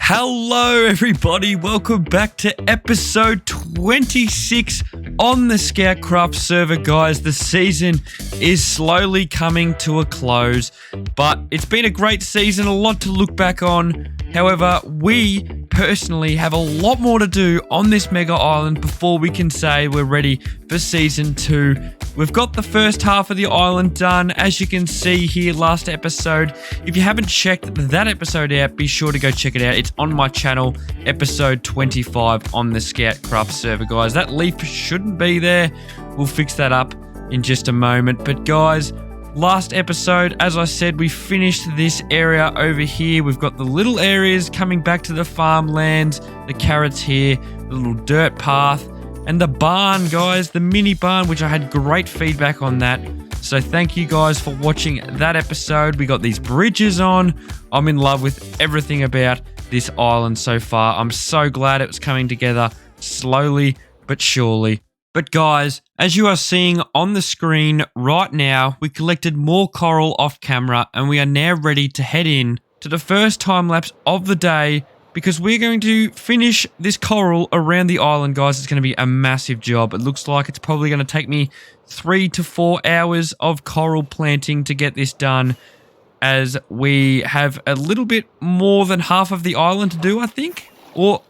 Hello everybody, welcome back to episode 26 on the ScoutCraft server, guys. The season is slowly coming to a close, but it's been a great season, a lot to look back on. However, we personally have a lot more to do on this mega island before we can say we're ready for season 2. We've got the first half of the island done, as you can see here last episode. If you haven't checked that episode out, be sure to go check it out. It's on my channel, episode 25 on the ScoutCraft server, guys. That leaf shouldn't be there. We'll fix that up in just a moment. But guys, last episode, as I said, we finished this area over here. We've got the little areas coming back to the farmlands, the carrots here, the little dirt path, and the barn, guys, the mini barn, which I had great feedback on that. So thank you guys for watching that episode. We got these bridges on. I'm in love with everything about this island so far. I'm so glad it was coming together slowly but surely. But guys, as you are seeing on the screen right now, we collected more coral off camera and we are now ready to head in to the first time lapse of the day, because we're going to finish this coral around the island, guys. It's going to be a massive job. It looks like it's probably going to take me 3 to 4 hours of coral planting to get this done, as we have a little bit more than half of the island to do, I think, or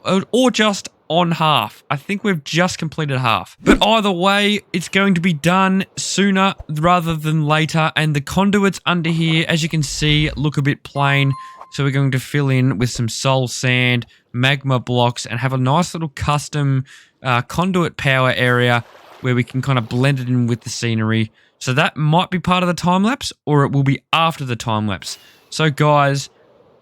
just on half. I think we've just completed half. But either way, it's going to be done sooner rather than later, and the conduits under here, as you can see, look a bit plain. So we're going to fill in with some soul sand, magma blocks, and have a nice little custom conduit power area where we can kind of blend it in with the scenery. So that might be part of the time lapse, or it will be after the time lapse. So guys,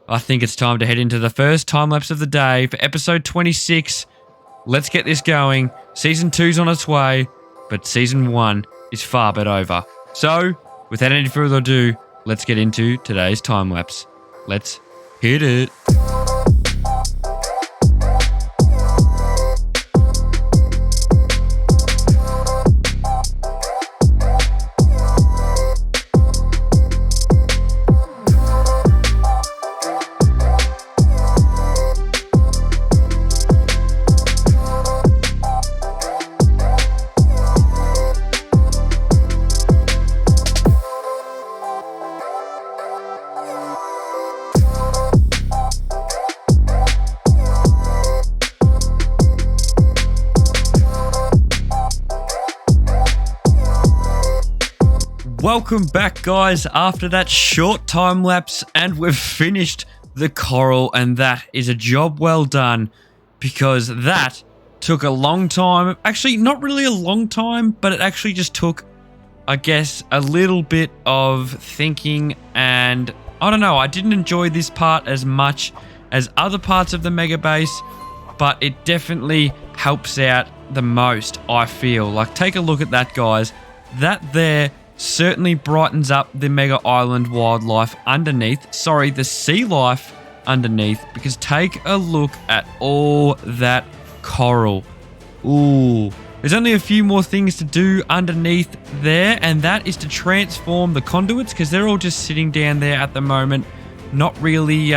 I think it's time to head into the first time lapse of the day for episode 26. Let's get this going. Season 2's on its way, but season 1 is far but over. So without any further ado, let's get into today's time lapse. Let's hit it. Welcome back, guys, after that short time lapse, and we've finished the coral, and that is a job well done, because that took a long time. Actually, not really a long time, but it actually just took, I guess, a little bit of thinking, and I don't know, I didn't enjoy this part as much as other parts of the mega base, but it definitely helps out the most, I feel. Like, take a look at that, guys. That there certainly brightens up the mega island wildlife underneath. Sorry, the sea life underneath, because take a look at all that coral. Ooh, there's only a few more things to do underneath there, and that is to transform the conduits, because they're all just sitting down there at the moment, not really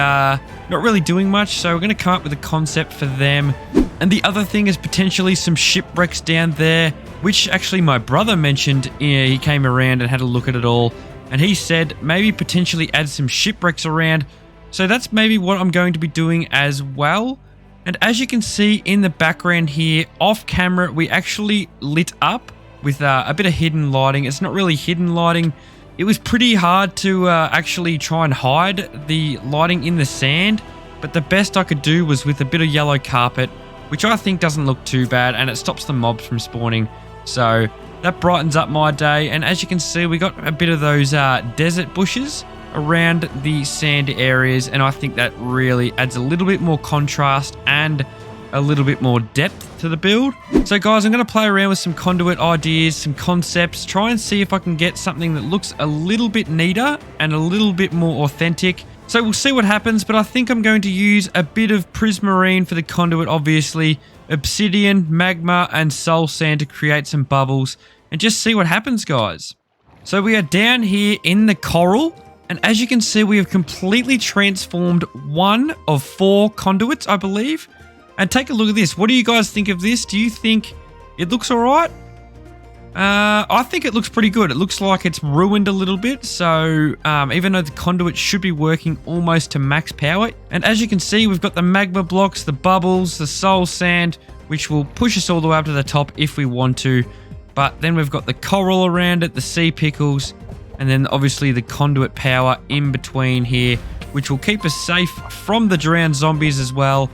doing much. So we're going to come up with a concept for them. And the other thing is potentially some shipwrecks down there, which actually my brother mentioned. He came around and had a look at it all, and he said maybe potentially add some shipwrecks around. So that's maybe what I'm going to be doing as well. And as you can see in the background here, off camera, we actually lit up with a bit of hidden lighting. It's not really hidden lighting. It was pretty hard to actually try and hide the lighting in the sand, but the best I could do was with a bit of yellow carpet, which I think doesn't look too bad, and it stops the mobs from spawning. So that brightens up my day. And as you can see, we got a bit of those desert bushes around the sand areas, and I think that really adds a little bit more contrast and a little bit more depth to the build. So guys, I'm going to play around with some conduit ideas, some concepts, try and see if I can get something that looks a little bit neater and a little bit more authentic. So we'll see what happens, but I think I'm going to use a bit of prismarine for the conduit, obviously, obsidian, magma, and soul sand to create some bubbles, and just see what happens, guys. So we are down here in the coral, And as you can see, we have completely transformed 1 of 4 conduits, I believe. And take a look at this. What do you guys think of this? Do you think it looks all right? I think it looks pretty good. It looks like it's ruined a little bit. So even though the conduit should be working almost to max power. And as you can see, we've got the magma blocks, the bubbles, the soul sand, which will push us all the way up to the top if we want to. But then we've got the coral around it, the sea pickles, and then obviously the conduit power in between here, which will keep us safe from the drowned zombies as well.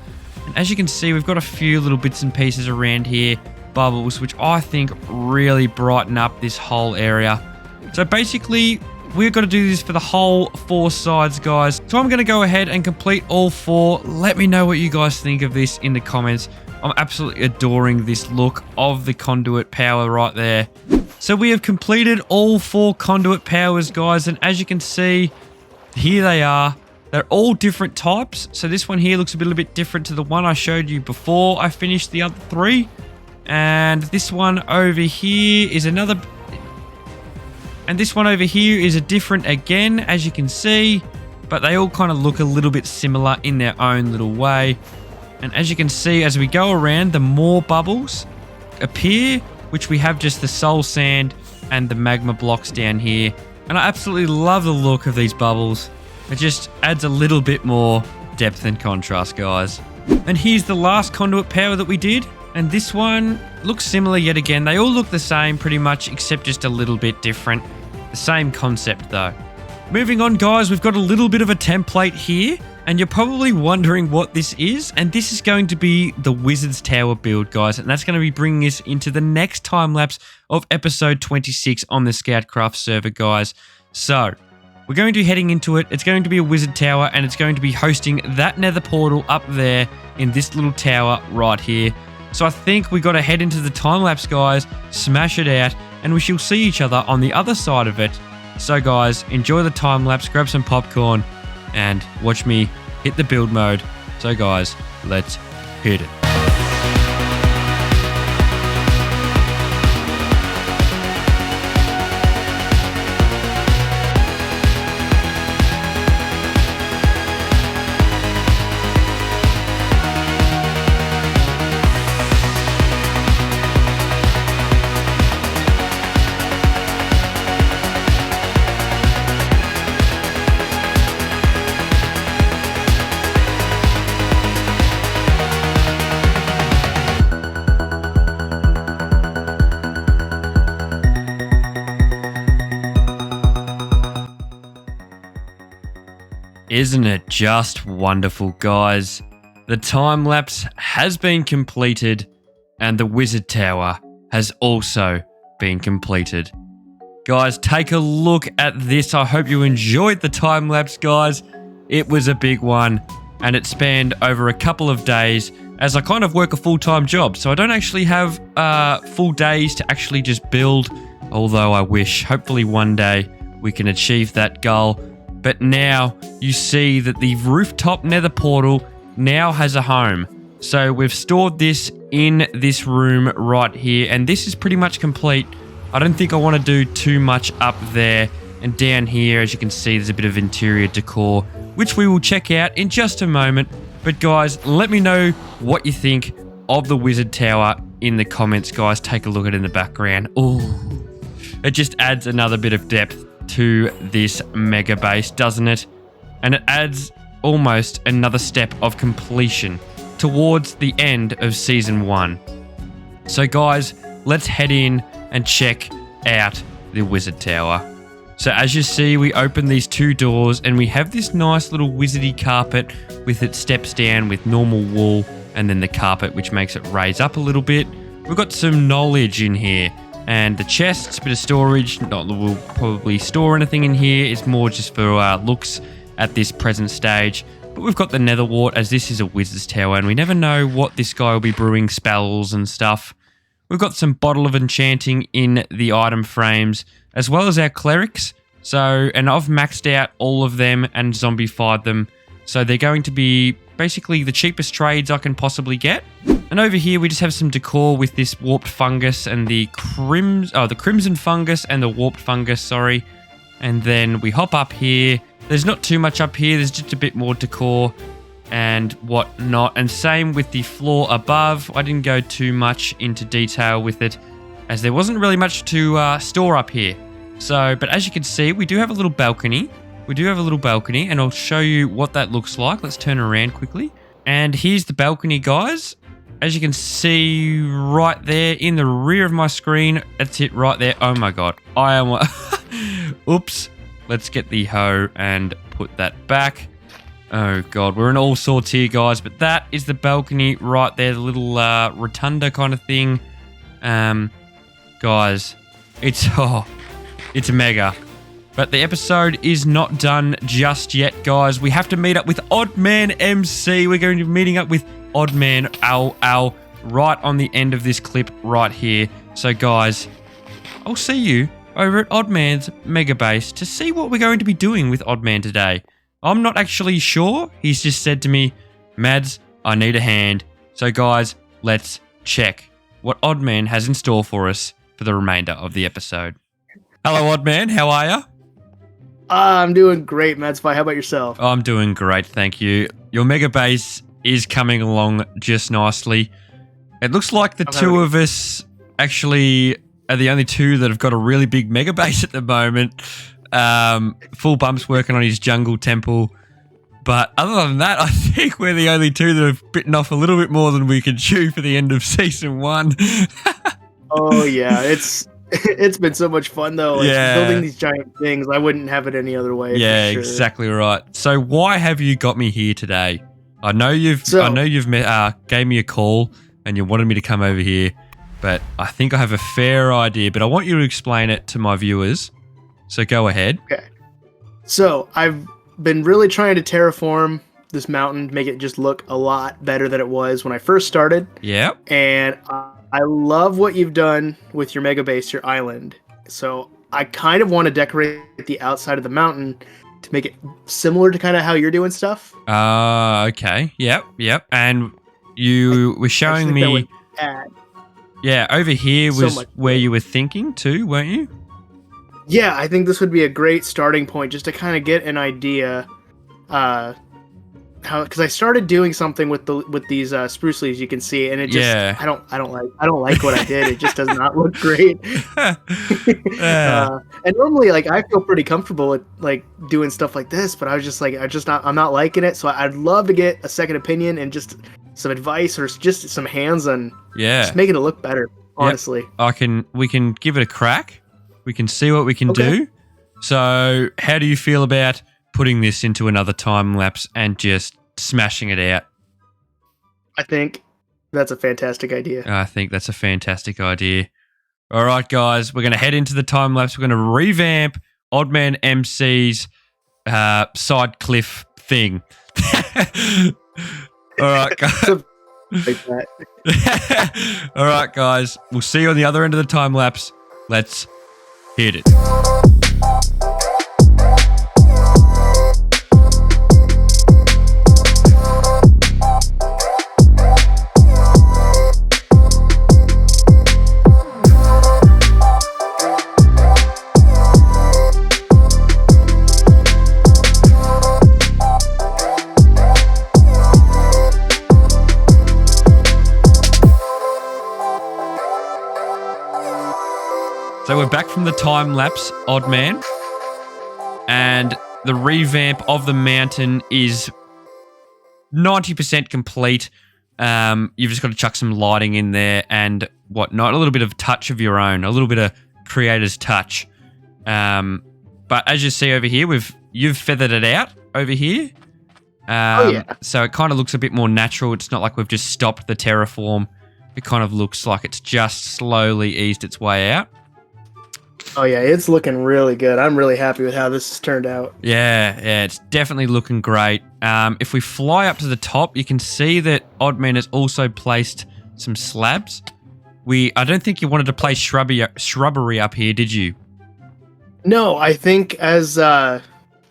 And as you can see, we've got a few little bits and pieces around here, bubbles, which I think really brighten up this whole area. So basically, we've got to do this for the whole 4 sides, guys. So I'm going to go ahead and complete all 4. Let me know what you guys think of this in the comments. I'm absolutely adoring this look of the conduit power right there. So we have completed all 4 conduit powers, guys. And as you can see, here they are. They're all different types. So this one here looks a little bit different to the one I showed you before I finished the other 3. And this one over here is another. And this one over here is a different again, as you can see. But they all kind of look a little bit similar in their own little way. And as you can see, as we go around, the more bubbles appear, which we have just the soul sand and the magma blocks down here. And I absolutely love the look of these bubbles. It just adds a little bit more depth and contrast, guys. And here's the last conduit power that we did. And this one looks similar yet again. They all look the same pretty much, except just a little bit different. The same concept though. Moving on, guys, we've got a little bit of a template here. And you're probably wondering what this is. And this is going to be the Wizard's Tower build, guys. And that's going to be bringing us into the next time lapse of episode 26 on the ScoutCraft server, guys. So we're going to be heading into it. It's going to be a Wizard Tower, and it's going to be hosting that nether portal up there in this little tower right here. So I think we got to head into the time lapse, guys, smash it out, and we shall see each other on the other side of it. So guys, enjoy the time lapse, grab some popcorn, and watch me hit the build mode. So guys, let's hit it. Isn't it just wonderful, guys? The time lapse has been completed, and the Wizard Tower has also been completed. Guys, take a look at this. I hope you enjoyed the time lapse, guys. It was a big one, and it spanned over a couple of days, as I kind of work a full-time job, so I don't actually have full days to actually just build, although I wish. Hopefully one day we can achieve that goal. But now you see that the rooftop nether portal now has a home. So we've stored this in this room right here, and this is pretty much complete. I don't think I want to do too much up there. And down here, as you can see, there's a bit of interior decor, which we will check out in just a moment. But guys, let me know what you think of the Wizard Tower in the comments, guys. Take a look at it in the background. Oh, it just adds another bit of depth to this mega base, doesn't it? And it adds almost another step of completion towards the end of season 1. So guys, let's head in and check out the Wizard Tower. So as you see, we open these 2 doors, and we have this nice little wizardy carpet with its steps down with normal wool, and then the carpet, which makes it raise up a little bit. We've got some knowledge in here. And the chests, a bit of storage. Not that we'll probably store anything in here. It's more just for looks at this present stage. But we've got the nether wart, as this is a Wizard's Tower, and we never know what this guy will be brewing, spells and stuff. We've got some bottle of enchanting in the item frames, as well as our clerics. So, and I've maxed out all of them and zombified them. So they're going to be basically the cheapest trades I can possibly get. And over here, we just have some decor with this warped fungus and the crimson fungus and the warped fungus, sorry. And then we hop up here. There's not too much up here. There's just a bit more decor and whatnot. And same with the floor above. I didn't go too much into detail with it as there wasn't really much to store up here. So, but as you can see, we do have a little balcony. And I'll show you what that looks like. Let's turn around quickly. And here's the balcony, guys. As you can see right there in the rear of my screen, that's it right there. Oh my God, I am, oops. Let's get the hoe and put that back. Oh God, we're in all sorts here, guys, but that is the balcony right there, the little rotunda kind of thing. Guys, it's mega. But the episode is not done just yet, guys. We have to meet up with OddmanMC. We're going to be meeting up with Oddman Al right on the end of this clip right here. So, guys, I'll see you over at Oddman's Mega Base to see what we're going to be doing with Oddman today. I'm not actually sure. He's just said to me, Mads, I need a hand. So, guys, let's check what Oddman has in store for us for the remainder of the episode. Hello, Oddman. How are you? I'm doing great, Madzify. How about yourself? I'm doing great, thank you. Your Mega Base is coming along just nicely. It looks like the two of us actually are the only two that have got a really big Mega Base at the moment. Full Bump's working on his jungle temple. But other than that, I think we're the only two that have bitten off a little bit more than we could chew for the end of season 1. Oh, yeah. It's been so much fun, though. Like, building these giant things, I wouldn't have it any other way. Yeah, for sure. Exactly right. So why have you got me here today? I know you've gave me a call and you wanted me to come over here, but I think I have a fair idea. But I want you to explain it to my viewers. So go ahead. Okay. So I've been really trying to terraform this mountain to make it just look a lot better than it was when I first started. Yeah. And I love what you've done with your Mega Base, your island. So I kind of want to decorate the outside of the mountain to make it similar to kind of how you're doing stuff. Okay. Yep. And you were showing me. Yeah, over here was where you were thinking too, weren't you? Yeah, I think this would be a great starting point just to kind of get an idea. Because I started doing something with these spruce leaves, you can see, and it just I don't like what I did. It just does not look great. And normally, like, I feel pretty comfortable with like doing stuff like this, but I was just like, I'm not liking it. So I'd love to get a second opinion and just some advice or just some hands on just making it look better. Honestly, we can give it a crack. We can see what we can do. So, how do you feel about putting this into another time lapse and just smashing it out? I think that's a fantastic idea. I think that's a fantastic idea. All right, guys, we're going to head into the time lapse. We're going to revamp OddmanMC's side cliff thing. All right, guys. Like that. All right, guys. We'll see you on the other end of the time lapse. Let's hit it. So we're back from the time lapse, Oddman, and the revamp of the mountain is 90% complete. You've just got to chuck some lighting in there and whatnot, a little bit of touch of your own, a little bit of creator's touch. But as you see over here, you've feathered it out over here. So it kind of looks a bit more natural. It's not like we've just stopped the terraform. It kind of looks like it's just slowly eased its way out. Oh, yeah, it's looking really good. I'm really happy with how this has turned out. Yeah, it's definitely looking great. If we fly up to the top, you can see that Oddman has also placed some slabs. I don't think you wanted to place shrubbery up here, did you? No, I think as kind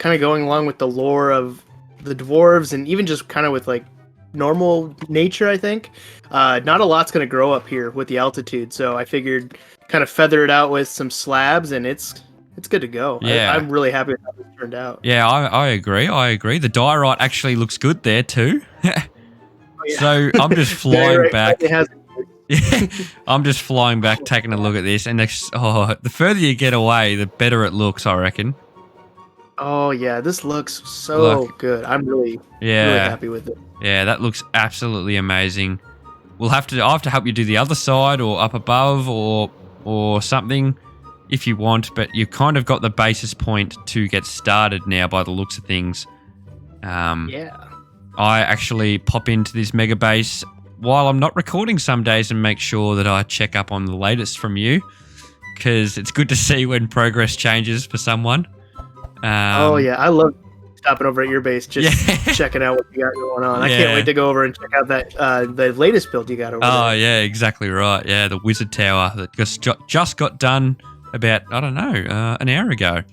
of going along with the lore of the dwarves and even just kind of with like normal nature, I think not a lot's going to grow up here with the altitude. So I figured kind of feather it out with some slabs, and it's it's good to go. Yeah. I'm really happy with how this turned out. Yeah, I agree. The diorite actually looks good there too. So I'm just flying back. I'm just flying back, taking a look at this, and the further you get away, the better it looks, I reckon. Oh yeah, this looks so good. I'm really happy with it. Yeah, that looks absolutely amazing. I'll have to help you do the other side or up above or something if you want, but you've kind of got the basis point to get started now by the looks of things. Yeah. I actually pop into this mega base while I'm not recording some days and make sure that I check up on the latest from you, because it's good to see when progress changes for someone. Oh yeah, I love stopping over at your base, just checking out what you got going on. I can't wait to go over and check out that the latest build you got over there. Oh yeah, exactly right. Yeah, the wizard tower that just got done about, I don't know, an hour ago.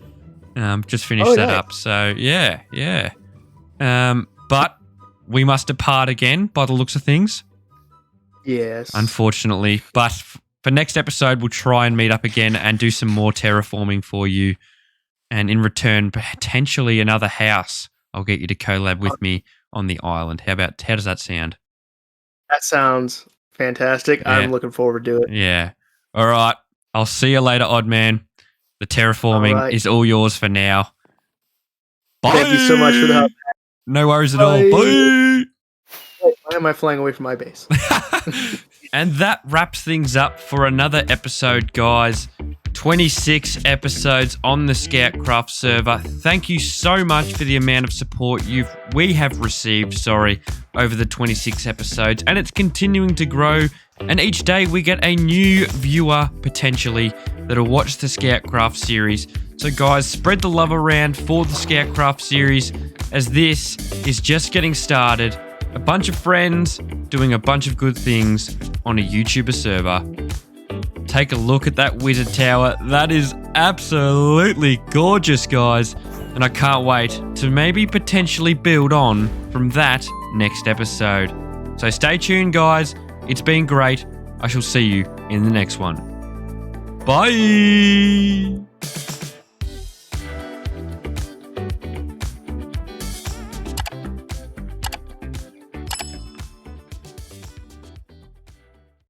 Just finished that up. So yeah. But we must depart again by the looks of things. Yes. Unfortunately. But for next episode, we'll try and meet up again and do some more terraforming for you. And in return, potentially another house. I'll get you to collab with me on the island. How does that sound? That sounds fantastic. Yeah. I'm looking forward to it. Yeah. All right. I'll see you later, Oddman. The terraforming is all yours for now. Bye. Thank you so much for the help. No worries at all. Bye. Why am I flying away from my base? And that wraps things up for another episode, guys. 26 episodes on the ScoutCraft server. Thank you so much for the amount of support we have received, over the 26 episodes, and it's continuing to grow. And each day we get a new viewer potentially that'll watch the ScoutCraft series. So guys, spread the love around for the ScoutCraft series, as this is just getting started. A bunch of friends doing a bunch of good things on a YouTuber server. Take a look at that wizard tower. That is absolutely gorgeous, guys. And I can't wait to maybe potentially build on from that next episode. So stay tuned, guys. It's been great. I shall see you in the next one. Bye.